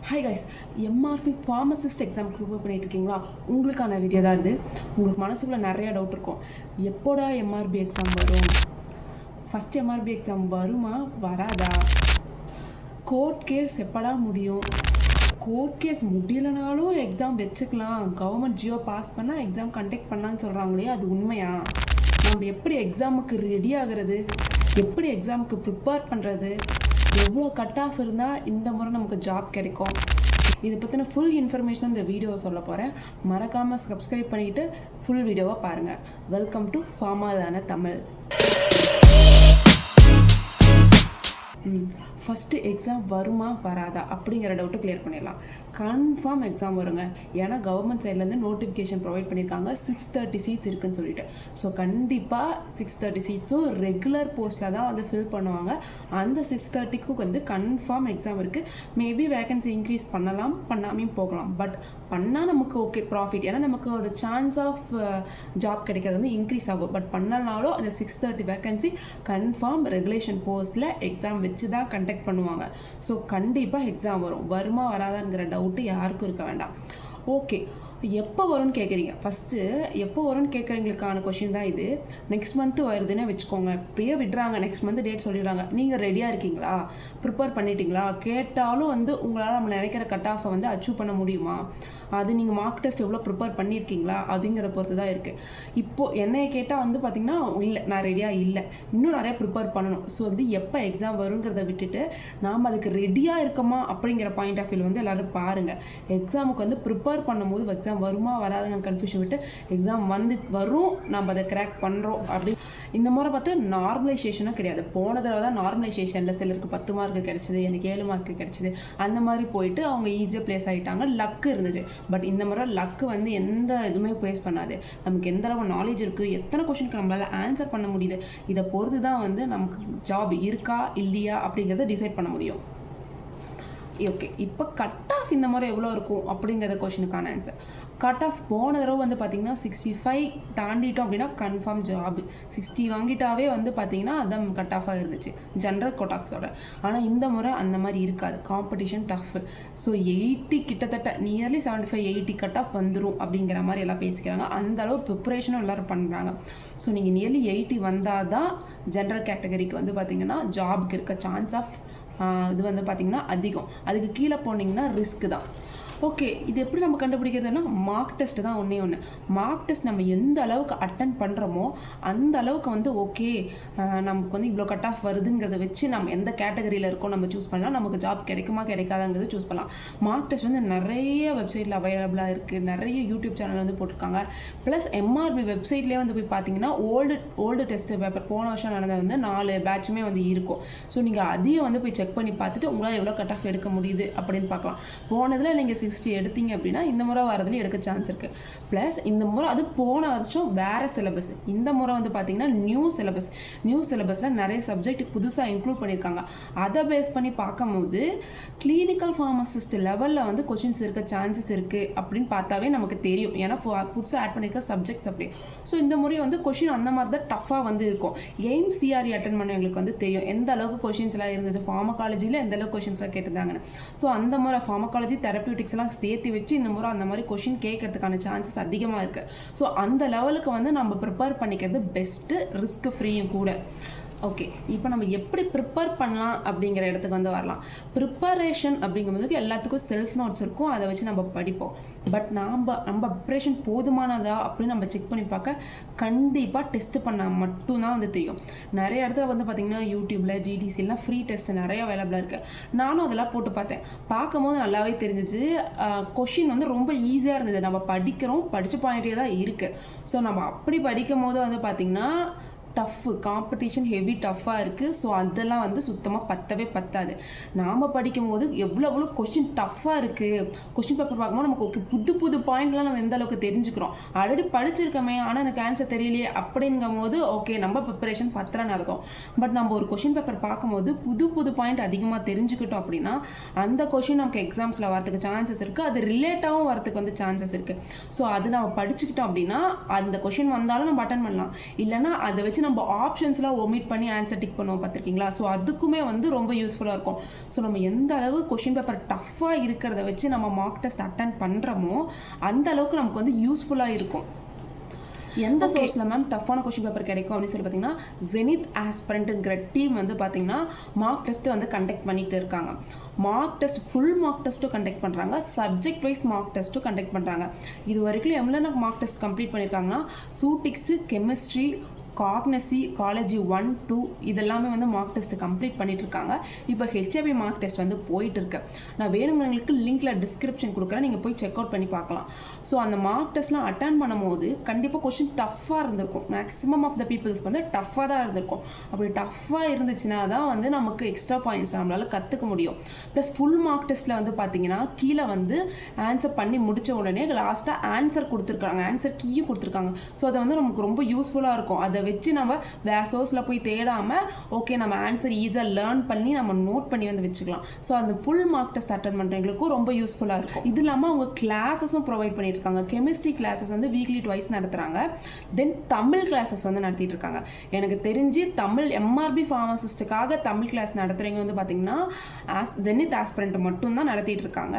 Hi guys, MRP pharmacist exam prepare பண்ணிட்டு இருக்கீங்களா? உங்களுக்கான வீடியோ தான் இது. உங்களுக்கு மனசுக்குள்ளே நிறைய டவுட் இருக்கும். எப்போடா எம்ஆர்பி எக்ஸாம் வரும்? ஃபஸ்ட் எம்ஆர்பி எக்ஸாம் வருமா வராதா? கோர்ட் கேஸ் எப்படா முடியும்? கோர்ட் கேஸ் முடியலனாலும் எக்ஸாம் வச்சுக்கலாம், கவர்மெண்ட் ஜியோ பாஸ் பண்ணால் எக்ஸாம் கண்டக்ட் பண்ணலான்னு சொல்கிறாங்களே, அது உண்மையா? நம்ம எப்படி எக்ஸாமுக்கு ரெடி ஆகிறது, எப்படி எக்ஸாமுக்கு ப்ரிப்பேர் பண்ணுறது, எவ்வளோ கட் ஆஃப் இருந்தால் இந்த முறை நமக்கு ஜாப் கிடைக்கும், இதை பற்றின ஃபுல் இன்ஃபர்மேஷன் இந்த வீடியோவை சொல்ல போகிறேன். மறக்காமல் சப்ஸ்கிரைப் பண்ணிவிட்டு ஃபுல் வீடியோவை பாருங்கள். வெல்கம் டு ஃபார்மாலான தமிழ். ஃபஸ்ட்டு எக்ஸாம் வருமா வராதா அப்படிங்கிற டவுட்டு கிளியர் பண்ணிடலாம். கன்ஃபார்ம் எக்ஸாம் வருங்க. ஏன்னா கவர்மெண்ட் சைட்லேருந்து நோட்டிஃபிகேஷன் ப்ரொவைட் பண்ணியிருக்காங்க 630 சீட்ஸ் இருக்குதுன்னு சொல்லிட்டு. ஸோ கண்டிப்பாக 630 சீட்ஸும் ரெகுலர் போஸ்ட்டில் தான் வந்து ஃபில் பண்ணுவாங்க. அந்த 630க்கும் வந்து கன்ஃபார்ம் எக்ஸாம் இருக்குது. மேபி வேகன்சி இன்க்ரீஸ் பண்ணலாம், பண்ணாமையும் போகலாம். பட் பண்ணால் நமக்கு ஓகே ப்ராஃபிட். ஏன்னா நமக்கு ஒரு சான்ஸ் ஆஃப் ஜாப் கிடைக்கிறது வந்து இன்க்ரீஸ் ஆகும். பட் பண்ணலனாலும் அந்த 630 வேகன்சி கன்ஃபார்ம் ரெகுலேஷன் போஸ்ட்டில் எக்ஸாம் வச்சு தான் கண்டக்ட் பண்ணுவாங்க. ஸோ கண்டிப்பாக எக்ஸாம் வரும். வருமா வராதாங்கிற டவுட்டு யாருக்கும் இருக்க வேண்டாம். ஓகே, எப்போ வரும்னு கேட்குறீங்க. ஃபஸ்ட்டு எப்போ வரும்னு கேட்குறவங்களுக்கான கொஷின் தான் இது. நெக்ஸ்ட் மந்த்து வருதுன்னு வச்சுக்கோங்க. இப்பயே விடுறாங்க, நெக்ஸ்ட் மந்த் டேட் சொல்லிடுறாங்க. நீங்கள் ரெடியாக இருக்கீங்களா? ப்ரிப்பேர் பண்ணிட்டீங்களா? கேட்டாலும் வந்து உங்களால் நம்ம நினைக்கிற கட் ஆஃபை வந்து அச்சீவ் பண்ண முடியுமா? அது நீங்கள் மார்க் டெஸ்ட் எவ்வளோ ப்ரிப்பேர் பண்ணியிருக்கீங்களா அப்படிங்கிறத பொறுத்து தான் இருக்குது. இப்போது என்னை கேட்டால் வந்து பார்த்திங்கன்னா, இல்லை நான் ரெடியாக இல்லை, இன்னும் நிறையா ப்ரிப்பேர் பண்ணணும். ஸோ வந்து எப்போ எக்ஸாம் வருங்கிறத விட்டுட்டு நாம் அதுக்கு ரெடியாக இருக்கோமா அப்படிங்கிற பாயிண்ட் ஆஃப் வியூ வந்து எல்லோரும் பாருங்கள். எக்ஸாமுக்கு வந்து ப்ரிப்பேர் பண்ணும்போது எக்ஸாம் வருமா வராதுங்க கன்ஃபியூஷன் விட்டு எக்ஸாம் வந்து வரும், நம்ம அதை கிராக் பண்ணுறோம் அப்படி. இந்த முறை பார்த்து நார்மலைசேஷனும் கிடையாது. போன தடவை தான் நார்மலைசேஷனில் சிலருக்கு 10 மார்க்கு கிடைச்சிது, எனக்கு 7 மார்க்கு கிடைச்சிது. அந்த மாதிரி போயிட்டு அவங்க ஈஸியாக ப்ளேஸ் ஆகிட்டாங்க, லக்கு இருந்துச்சு. பட் இந்த முறை லக்கு வந்து எந்த இதுவுமே ப்ளேஸ் பண்ணாது. நமக்கு எந்த அளவு நாலேஜ் இருக்குது, எத்தனை கொஷனுக்கு நம்மளால் ஆன்சர் பண்ண முடியுது, இதை பொறுத்து தான் வந்து நமக்கு ஜாப் இருக்கா இல்லையா அப்படிங்கிறத டிசைட் பண்ண முடியும். ஓகே, இப்போ கட் ஆஃப் இந்த முறை எவ்வளோ இருக்கும் அப்படிங்கிற கொஷனுக்கான ஆன்சர். கட் ஆஃப் போன தடவை வந்து பார்த்திங்கன்னா 65 தாண்டிட்டோம் அப்படின்னா கன்ஃபார்ம் ஜாப். 60 வாங்கிட்டாவே வந்து பார்த்திங்கன்னா அதான் கட் ஆஃபாக இருந்துச்சு ஜென்ரல் கோட்டாக்ஸோட. ஆனால் இந்த முறை அந்த மாதிரி இருக்காது, காம்படிஷன் டஃப். ஸோ 80 கிட்டத்தட்ட நியர்லி 75-80 கட் ஆஃப் வந்துடும் அப்படிங்கிற மாதிரி எல்லாம் பேசிக்கிறாங்க. அந்த அளவு ப்ரிப்பரேஷனும் எல்லோரும் பண்ணுறாங்க. ஸோ நீங்கள் நியர்லி 80 வந்தால் தான் ஜென்ரல் கேட்டகரிக்கு வந்து பார்த்திங்கன்னா ஜாபுக்கு இருக்க சான்ஸ் ஆஃப் இது வந்து பார்த்திங்கன்னா அதிகம். அதுக்கு கீழே போனீங்கன்னா ரிஸ்க்கு தான். ஓகே, இது எப்படி நம்ம கண்டுபிடிக்கிறதுனா மார்க் டெஸ்ட் தான். ஒன்று மார்க் டெஸ்ட் நம்ம எந்த அளவுக்கு அட்டன் பண்ணுறோமோ அந்த அளவுக்கு வந்து ஓகே நமக்கு வந்து இவ்வளோ கட் ஆஃப் வருதுங்கிறத வச்சு நம்ம எந்த கேட்டகரியில் இருக்கோம் நம்ம சூஸ் பண்ணலாம். நமக்கு ஜாப் கிடைக்குமா கிடைக்காதாங்கிறது சூஸ் பண்ணலாம். மார்க் டெஸ்ட் வந்து நிறைய வெப்சைட்டில் அவைலபிளாக இருக்குது, நிறைய யூடியூப் சேனல் வந்து போட்டிருக்காங்க. ப்ளஸ் எம்ஆர்பி வெப்சைட்லேயே வந்து போய் பார்த்தீங்கன்னா ஓல்டு டெஸ்ட் பேப்பர் போன வருஷம் நடந்த வந்து 4 பேட்சுமே வந்து இருக்கும். ஸோ நீங்கள் அதையும் வந்து போய் செக் பண்ணி பார்த்துட்டு உங்களால் எவ்வளோ கட் ஆஃப் எடுக்க முடியுது அப்படின்னு பார்க்கலாம். போனதில் நீங்கள் 60 எடுத்தீங்க அப்படின்னா இந்த முறை வரதுல எடுக்க சான்ஸ் இருக்குது. ப்ளஸ் இந்த முறை அது போன வருஷம் வேறு சிலபஸ், இந்த முறை வந்து பார்த்தீங்கன்னா நியூ சிலபஸில் நிறைய சப்ஜெக்ட் புதுசாக இன்க்ளூட் பண்ணியிருக்காங்க. அதை பேஸ் பண்ணி பார்க்கும்போது கிளினிக்கல் ஃபார்மசிஸ்ட் லெவலில் வந்து கொஷின்ஸ் இருக்க சான்சஸ் இருக்குது அப்படின்னு பார்த்தாவே நமக்கு தெரியும். ஏன்னா புதுசாக ஆட் பண்ணியிருக்க சப்ஜெக்ட்ஸ் அப்படி. ஸோ இந்த முறை வந்து கொஷின் அந்த மாதிரி தான் டஃப்பாக வந்து இருக்கும். எய்ம் சிஆர்இ அட்டன் பண்ண எங்களுக்கு வந்து தெரியும் எந்த அளவுக்கு கொஷின்ஸ்லாம் இருந்துச்சு, ஃபார்மகாலஜியில் எந்த அளவுக்கு கொஷின்ஸ்லாம் கேட்டிருந்தாங்கன்னு. ஸோ அந்த முறை ஃபார்மகாலஜி தெரப்பியூட்டிக்ஸ்லாம் சேர்த்து வச்சு இந்த முறை அந்த மாதிரி கொஷின் கேட்கறதுக்கான சான்சஸ் அதிகமாக இருக்குது. ஸோ அந்த லெவலுக்கு வந்து நம்ம ப்ரிப்பேர் பண்ணிக்கிறது பெஸ்ட்டு, ரிஸ்க் ஃப்ரீயும் கூட. ஓகே, இப்போ நம்ம எப்படி ப்ரிப்பேர் பண்ணலாம் அப்படிங்கிற இடத்துக்கு வந்து வரலாம். ப்ரிப்பரேஷன் அப்படிங்கும்போதுக்கு எல்லாத்துக்கும் செல்ஃப் நோட்ஸ் இருக்கும், அதை வச்சு நம்ம படிப்போம். பட் நம்ம ப்ரிப்பரேஷன் போதுமானதா அப்படின்னு நம்ம செக் பண்ணி பார்க்க கண்டிப்பாக டெஸ்ட் பண்ணால் மட்டும்தான் வந்து தெரியும். நிறைய இடத்துல வந்து பார்த்திங்கன்னா யூடியூப்பில் ஜிடிசிலாம் ஃப்ரீ டெஸ்ட் நிறைய அவைலபிளாக இருக்குது. நானும் அதெல்லாம் போட்டு பார்த்தேன். பார்க்கும்போது நல்லாவே தெரிஞ்சிச்சு. கொஷின் வந்து ரொம்ப ஈஸியாக இருந்தது. நம்ம படித்து பாயிண்டே தான் இருக்குது. ஸோ நம்ம அப்படி படிக்கும் போது வந்து பார்த்திங்கன்னா டஃப்பு, காம்படிஷன் ஹெவி டஃப்பாக இருக்குது. ஸோ அதெல்லாம் வந்து சுத்தமாக பத்தாது. நாம் படிக்கும் போது எவ்வளோ கொஷின் டஃப்பாக இருக்குது, கொஷின் பேப்பர் பார்க்கும்போது நமக்கு ஓகே புது பாயிண்ட்லாம் நம்ம எந்த அளவுக்கு தெரிஞ்சுக்கிறோம். ஆல்ரெடி படிச்சிருக்கோமே ஆனால் எனக்கு ஆன்சர் தெரியலையே அப்படிங்கும் போது ஓகே நம்ம ப்ரிப்பரேஷன் பத்திரன்னு அர்த்தம். பட் நம்ம ஒரு கொஷின் பேப்பர் பார்க்கும்போது புது பாயிண்ட் அதிகமாக தெரிஞ்சுக்கிட்டோம் அப்படின்னா அந்த கொஷின் நமக்கு எக்ஸாம்ஸில் வரதுக்கு சான்சஸ் இருக்குது. அது ரிலேட்டாகவும் வரதுக்கு வந்து சான்சஸ் இருக்குது. ஸோ அது நம்ம படிச்சுக்கிட்டோம் அப்படின்னா அந்த கொஷின் வந்தாலும் நம்ம அட்டன் பண்ணலாம். இல்லைனா அதை வச்சு வச்சு நம்ம ஆப்ஷன்ஸ்லாம் ஒமிட் பண்ணி ஆன்சர் டிக் பண்ணுவோம் பார்த்துருக்கீங்களா? ஸோ அதுக்குமே வந்து ரொம்ப யூஸ்ஃபுல்லாக இருக்கும். ஸோ நம்ம எந்த அளவு கொஷின் பேப்பர் டஃப்பாக இருக்கிறத வச்சு நம்ம மார்க் டெஸ்ட் அட்டன் பண்ணுறோமோ அந்த அளவுக்கு நமக்கு வந்து யூஸ்ஃபுல்லாக இருக்கும். எந்த சோர்ஸில் மேம் டஃப்பான கொஷின் பேப்பர் கிடைக்கும் அப்படின்னு சொல்லி பார்த்தீங்கன்னா, ஜெனித் ஆஸ்பிரண்ட்டுங்கிற டீம் வந்து பார்த்தீங்கன்னா மார்க் டெஸ்ட்டு வந்து கண்டக்ட் பண்ணிட்டு இருக்காங்க. மார்க் டெஸ்ட் ஃபுல் மார்க் டெஸ்ட்டும் கண்டக்ட் பண்ணுறாங்க, சப்ஜெக்ட் வைஸ் மார்க் டெஸ்ட்டும் கண்டக்ட் பண்ணுறாங்க. இது வரைக்கும் எவ்வளோ மார்க் டெஸ்ட் கம்ப்ளீட் பண்ணியிருக்காங்கன்னா, சூட்டிக்ஸு, கெமிஸ்ட்ரி, காக்னசி, காலேஜ் 1, 2 இதெல்லாமே வந்து மார்க் டெஸ்ட் கம்ப்ளீட் பண்ணிட்டு இருக்காங்க. இப்போ ஹெச்ஏபி மார்க் டெஸ்ட் வந்து போயிட்டு இருக்கு. நான் வேணுங்கிறவங்களுக்கு லிங்க்ல டிஸ்கிரிப்ஷன் கொடுக்குறேன், நீங்கள் போய் செக் அவுட் பண்ணி பார்க்கலாம். ஸோ அந்த மார்க் டெஸ்ட்லாம் அட்டன் பண்ணும்போது கண்டிப்பாக கொஸ்டின் டஃப்பாக இருந்திருக்கும். மேக்ஸிமம் ஆஃப் த பீப்புள்ஸ்க்கு வந்து டஃப்பாக தான் இருந்திருக்கும். அப்படி டஃப்பாக இருந்துச்சுன்னா தான் வந்து நமக்கு எக்ஸ்ட்ரா பாயிண்ட்ஸ் நம்மளால கற்றுக்க முடியும். ப்ளஸ் ஃபுல் மார்க் டெஸ்ட்டில் வந்து பார்த்தீங்கன்னா கீழே வந்து ஆன்சர் பண்ணி முடித்த உடனே லாஸ்ட்டாக ஆன்சர் கொடுத்துருக்காங்க, ஆன்சர் கீயும் கொடுத்துருக்காங்க. ஸோ அதை வந்து நமக்கு ரொம்ப யூஸ்ஃபுல்லாக இருக்கும். அதை வச்சு நம்ம வேறு சோர்ஸில் போய் தேடாமல் ஓகே நம்ம ஆன்சர் ஈஸியாக லேர்ன் பண்ணி நம்ம நோட் பண்ணி வந்து வச்சுக்கலாம். ஸோ அந்த ஃபுல் மார்க் டெஸ்ட் அட்டன் பண்ணுறவங்களுக்கும் ரொம்ப யூஸ்ஃபுல்லாக இருக்கும். இது இல்லாமல் அவங்க கிளாஸஸும் ப்ரொவைட் பண்ணியிருக்காங்க. கெமிஸ்ட்ரி கிளாஸஸ் வந்து வீக்லி ட்வைஸ் நடத்துகிறாங்க. தென் தமிழ் கிளாஸஸ் வந்து நடத்திட்டு இருக்காங்க. எனக்கு தெரிஞ்சு தமிழ் எம்ஆர்பி ஃபார்மசிஸ்ட்டுக்காக தமிழ் கிளாஸ் நடத்துகிறவங்க வந்து பார்த்தீங்கன்னா ஜெனித் ஆஸ்பிரண்ட் மட்டும்தான் நடத்திட்டு இருக்காங்க.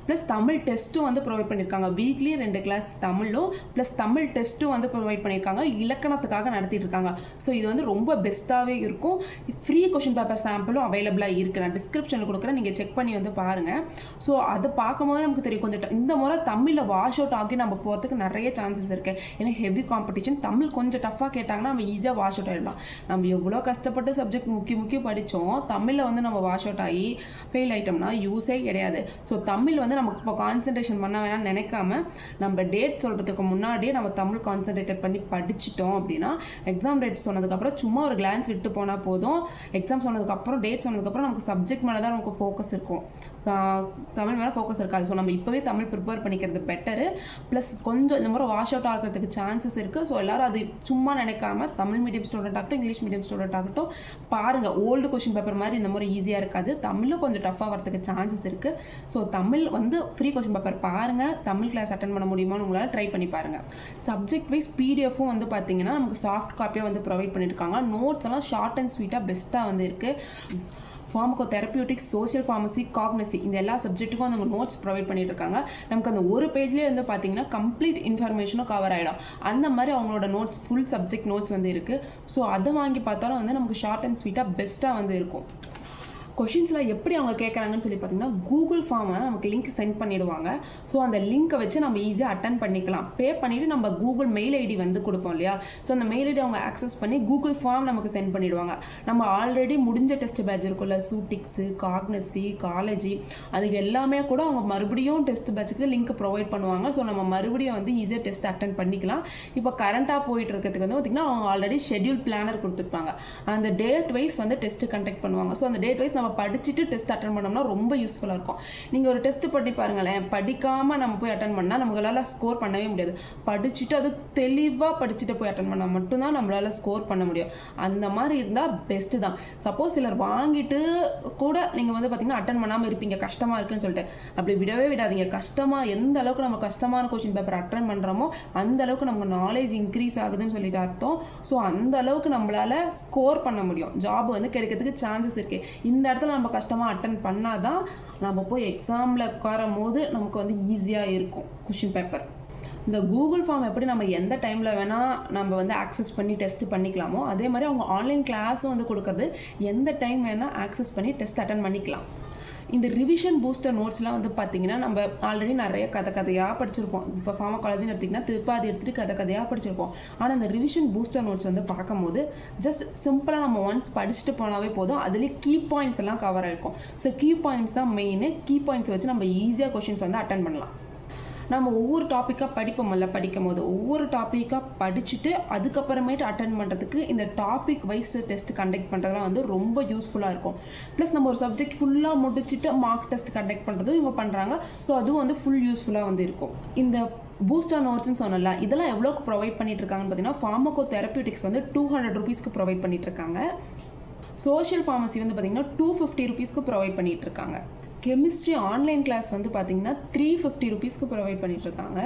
ப்ளஸ் தமிழ் டெஸ்ட்டும் வந்து ப்ரொவைட் பண்ணியிருக்காங்க. வீக்லி 2 கிளாஸ் தமிழும் ப்ளஸ் தமிழ் டெஸ்ட்டும் வந்து ப்ரொவைட் பண்ணியிருக்காங்க. இலக்கணத்துக்காக நடத்திட்டு இருக்காங்க. ஸோ இது வந்து ரொம்ப பெஸ்ட்டாகவே இருக்கும். ஃப்ரீ கொஷின் பேப்பர் சாம்பிளும் அவைலபிளாக இருக்குது. நான் டிஸ்கிரிப்ஷனில் கொடுக்குறேன், நீங்கள் செக் பண்ணி வந்து பாருங்கள். ஸோ அதை பார்க்கும்போது நமக்கு தெரியும் கொஞ்சம் இந்த முறை தமிழில் வாஷ் அவுட் ஆகி நம்ம போகிறதுக்கு நிறைய சான்சஸ் இருக்குது. ஏன்னா ஹெவி காம்படிஷன். தமிழ் கொஞ்சம் டஃப்பாக கேட்டாங்கன்னா நம்ம ஈஸியாக வாஷ் அவுட் ஆகிடலாம். நம்ம எவ்வளோ கஷ்டப்பட்டு சப்ஜெக்ட் முக்கிய படித்தோம், தமிழில் வந்து நம்ம வாஷ் அவுட் ஆகி ஃபெயில் ஆகிட்டோம்னா யூஸே கிடையாது. ஸோ தமிழ் வந்து நமக்கு இப்போ கான்சன்ட்ரேஷன் பண்ண வேணாம்னு நினைக்காம நம்ம டேட் சொல்கிறதுக்கு முன்னாடியே நம்ம தமிழ் கான்சன்ட்ரேட் பண்ணி படிச்சிட்டோம் அப்படின்னா எக்ஸாம் டேட் சொன்னதுக்கப்புறம் சும்மா ஒரு கிளான்ஸ் விட்டு போனால் போதும். எக்ஸாம் சொன்னதுக்கப்புறம் டேட் சொன்னதுக்கப்புறம் நமக்கு சப்ஜெக்ட் மேலே தான் நமக்கு ஃபோக்கஸ் இருக்கும், தமிழ் மேலே ஃபோக்கஸ் இருக்காது. ஸோ நம்ம இப்போவே தமிழ் ப்ரிப்பேர் பண்ணிக்கிறது பெட்டரு. ப்ளஸ் கொஞ்சம் இந்த மாதிரி வாஷ் அவுட் ஆகிறதுக்கு சான்சஸ் இருக்குது. ஸோ எல்லோரும் அது சும்மா நினைக்காம தமிழ் மீடியம் ஸ்டூடெண்ட் ஆகட்டும், இங்கிலீஷ் மீடியம் ஸ்டூடெண்ட் ஆகட்டும் பாருங்கள். ஓல்டு கொஷின் பேப்பர் மாதிரி இந்த மாதிரி ஈஸியாக இருக்காது. தமிழும் கொஞ்சம் டஃப்பாக வரதுக்கு சான்சஸ் இருக்குது. ஸோ தமிழ் வந்து ஃப்ரீ கொஷின் பேப்பர் பாருங்கள். தமிழ் கிளாஸ் அட்டன் பண்ண முடியுமான்னு உங்களால் ட்ரை பண்ணி பாருங்கள். சப்ஜெக்ட் வைஸ் பிடிஎஃப்பும் வந்து பார்த்தீங்கன்னா நமக்கு சாஃப்ட் காப்பியாக வந்து ப்ரொவைட் பண்ணியிருக்காங்க. நோட்ஸ் எல்லாம் ஷார்ட் அண்ட் ஸ்வீட்டாக பெஸ்ட்டாக வந்து இருக்குது. ஃபார்மகோ தெரப்பியூட்டிக்ஸ், சோஷியல் ஃபார்மசி, காக்னசி இந்த எல்லா சப்ஜெக்ட்டுக்கும் வந்து நோட்ஸ் ப்ரொவைட் பண்ணிட்டு இருக்காங்க. நமக்கு அந்த ஒரு பேஜ்லேயே வந்து பார்த்தீங்கன்னா கம்ப்ளீட் இன்ஃபர்மேஷனும் கவர் ஆகிடும். அந்த மாதிரி அவங்களோட நோட்ஸ் ஃபுல் சப்ஜெக்ட் நோட்ஸ் வந்து இருக்குது. ஸோ அதை வாங்கி பார்த்தாலும் வந்து நமக்கு ஷார்ட் அண்ட் ஸ்வீட்டாக பெஸ்ட்டாக வந்து இருக்கும். கொஷின்ஸ்லாம் எப்படி அவங்க கேட்குறாங்கன்னு சொல்லி பார்த்தீங்கன்னா கூகுள் ஃபார்மை நமக்கு லிங்க் சென்ட் பண்ணிவிடுவாங்க. ஸோ அந்த லிங்க்கை வச்சு நம்ம ஈஸியாக அட்டன் பண்ணிக்கலாம். பே பண்ணிவிட்டு நம்ம கூகுள் மெயில் ஐடி வந்து கொடுப்போம் இல்லையா? ஸோ அந்த மெயில் ஐடி அவங்க ஆக்சஸ் பண்ணி கூகுள் ஃபார்ம் நமக்கு சென்ட் பண்ணிவிடுவாங்க. நம்ம ஆல்ரெடி முடிஞ்ச டெஸ்ட் பேட்ச் இருக்குல்ல, சூட்டிக்ஸு, காக்னசி, காலேஜி, அது எல்லாமே கூட அவங்க மறுபடியும் டெஸ்ட் பேட்சுக்கு லிங்க் ப்ரொவைட் பண்ணுவாங்க. ஸோ நம்ம மறுபடியும் வந்து ஈஸியாக டெஸ்ட் அட்டன் பண்ணிக்கலாம். இப்போ கரண்ட்டாக போயிட்டு இருக்கிறதுக்கு வந்து பார்த்திங்கன்னா அவங்க ஆல்ரெடி ஷெட்யூல் பிளானர் கொடுத்துருப்பாங்க. அந்த டேட் வைஸ் வந்து டெஸ்ட்டு கண்டக்ட் பண்ணுவாங்க. ஸோ அந்த டேட் வைஸ் நம்ம படிச்சுட்டு டெஸ்ட் அட்டன் பண்ணோம்னா ரொம்ப யூஸ்ஃபுல்லாக இருக்கும். நீங்கள் ஒரு டெஸ்ட் பண்ணி பாருங்களேன், படிக்காமல் நம்ம போய் அட்டன் பண்ணால் நம்மளால் ஸ்கோர் பண்ணவே முடியாது. படிச்சுட்டு அது தெளிவாக படிச்சுட்டு போய் அட்டன் பண்ணால் மட்டும்தான் நம்மளால் ஸ்கோர் பண்ண முடியும். அந்த மாதிரி இருந்தால் பெஸ்ட்டு தான். சப்போஸ் சிலர் வாங்கிட்டு கூட நீங்கள் வந்து பார்த்தீங்கன்னா அட்டன் பண்ணாமல் இருப்பீங்க, கஷ்டமாக இருக்குன்னு சொல்லிட்டு. அப்படி விடவே விடாதீங்க. எந்த அளவுக்கு நம்ம கஷ்டமான கொஷின் பேப்பர் அட்டன் பண்ணுறோமோ அந்த அளவுக்கு நமக்கு நாலேஜ் இன்க்ரீஸ் ஆகுதுன்னு சொல்லிட்டு அர்த்தம். ஸோ அந்த அளவுக்கு நம்மளால் ஸ்கோர் பண்ண முடியும். ஜாப் வந்து கிடைக்கிறதுக்கு சான்சஸ் இருக்குது. இந்த இடத்துல நம்ம கஷ்டமாக அட்டன் பண்ணாதான் நம்ம போய் எக்ஸாமில் உட்காரும் போது நமக்கு வந்து ஈஸியாக இருக்கும் கொஷின் பேப்பர். இந்த கூகுள் ஃபார்ம் எப்படி நம்ம எந்த டைமில் வேணால் நம்ம வந்து ஆக்சஸ் பண்ணி டெஸ்ட் பண்ணிக்கலாமோ அதே மாதிரி அவங்க ஆன்லைன் கிளாஸும் வந்து கொடுக்குறது. எந்த டைம் வேணால் ஆக்சஸ் பண்ணி டெஸ்ட் அட்டன் பண்ணிக்கலாம். இந்த ரிவிஷன் பூஸ்டர் நோட்ஸ்லாம் வந்து பார்த்தீங்கன்னா நம்ம ஆல்ரெடி நிறைய கதையாக படிச்சிருப்போம். இப்போ ஃபார்மா காலேஜ்னு எடுத்திங்கன்னா திருப்பாதி எடுத்துகிட்டு கதையாக படிச்சிருப்போம். ஆனால் இந்த ரிவிஷன் பூஸ்டர் நோட்ஸ் வந்து பார்க்கும்போது ஜஸ்ட் சிம்பிளாக நம்ம ஒன்ஸ் படிச்சுட்டு போனாவே போதும். அதுலேயே கீ பாயிண்ட்ஸ் எல்லாம் கவர் ஆகிருக்கும். ஸோ கீ பாயிண்ட்ஸ் தான் மெயின். கீ பாயிண்ட்ஸ் வச்சு நம்ம ஈஸியாக கொஷின்ஸ் வந்து அட்டன் பண்ணலாம். நம்ம ஒவ்வொரு டாப்பிக்காக படிக்கும் போது ஒவ்வொரு டாப்பிக்காக படிச்சுட்டு அதுக்கப்புறமேட்டு அட்டன் பண்ணுறதுக்கு இந்த டாபிக் வைஸ் டெஸ்ட் கண்டக்ட் பண்ணுறதுலாம் வந்து ரொம்ப யூஸ்ஃபுல்லாக இருக்கும். ப்ளஸ் நம்ம ஒரு சப்ஜெக்ட் ஃபுல்லாக முடிச்சுட்டு மார்க் டெஸ்ட் கண்டக்ட் பண்ணுறதும் இவங்க பண்ணுறாங்க. ஸோ அதுவும் வந்து ஃபுல் யூஸ்ஃபுல்லாக வந்து இருக்கும். இந்த பூஸ்டர் நோட்ஸ்ன்னு சொன்னல, இதெல்லாம் எவ்வளோக்கு ப்ரொவைட் பண்ணிட்டு இருக்காங்கன்னு பார்த்தீங்கன்னா ஃபார்மகோ தெரப்பியூட்டிக்ஸ் வந்து 200 ரூபீஸ்க்கு ப்ரொவைட் பண்ணிட்டு இருக்காங்க. சோஷியல் ஃபார்மசி வந்து பார்த்தீங்கன்னா 250 ரூபீஸ்க்கு ப்ரொவைட் பண்ணிட்டு இருக்காங்க. கெமிஸ்ட்ரி ஆன்லைன் கிளாஸ் வந்து பார்த்தீங்கன்னா 350 ருபீஸ்க்கு ப்ரொவைட் பண்ணிட்டு இருக்காங்க.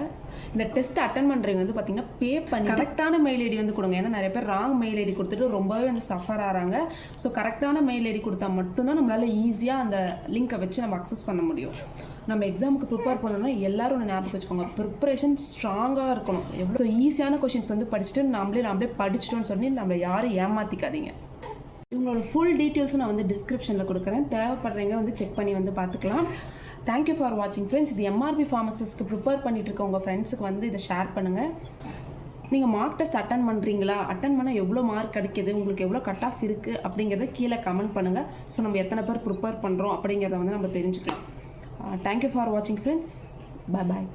இந்த டெஸ்ட் அட்டன் பண்ணுறவங்க வந்து பார்த்தீங்கன்னா பே பண்ணி கரெக்டான மெயில் ஐடி வந்து கொடுங்க. ஏன்னா நிறைய பேர் ராங் மெயில் ஐடி கொடுத்துட்டு ரொம்பவே வந்து சஃபர் ஆகிறாங்க. ஸோ கரெக்டான மெயில் ஐடி கொடுத்தா மட்டும்தான் நம்மளால் ஈஸியாக அந்த லிங்க்கை வச்சு நம்ம அக்சஸ் பண்ண முடியும். நம்ம எக்ஸாமுக்கு ப்ரிப்பேர் பண்ணணும்னா எல்லாரும் ஒன்று ஞாபகம் வச்சுக்கோங்க, ப்ரிப்பரேஷன் ஸ்ட்ராங்காக இருக்கணும். எவ்வளோ ஈஸியான கொஷின்ஸ் வந்து படிச்சுட்டு நம்மளே படிச்சிட்டோன்னு சொல்லி நம்ம யாரும் ஏமாற்றிக்காதீங்க. இவங்களோட ஃபுல் டீட்டெயில்ஸும் நான் வந்து டிஸ்கிரிப்ஷனில் கொடுக்குறேன். தேவைப்படுறவங்க வந்து செக் பண்ணி வந்து பார்த்துக்கலாம். தேங்க்யூ ஃபார் வாட்சிங் ஃப்ரெண்ட்ஸ். இது எம்ஆர்பி ஃபார்மசிஸ்ட்க்கு ப்ரிப்பேர் பண்ணிட்டு இருக்க உங்கள் ஃப்ரெண்ட்ஸுக்கு வந்து இதை ஷேர் பண்ணுங்கள். நீங்கள் மார்க் டெஸ்ட் அட்டன் பண்ணுறீங்களா, அட்டன் பண்ணால் எவ்வளோ மார்க் கிடைக்கிது, உங்களுக்கு எவ்வளோ கட் ஆஃப் இருக்குது அப்படிங்கிறத கீழே கமெண்ட் பண்ணுங்கள். ஸோ நம்ம எத்தனை பேர் ப்ரிப்பேர் பண்ணுறோம் அப்படிங்கிறத வந்து நம்ம தெரிஞ்சுக்கலாம். தேங்க்யூ ஃபார் வாட்சிங் ஃப்ரெண்ட்ஸ். பாய்.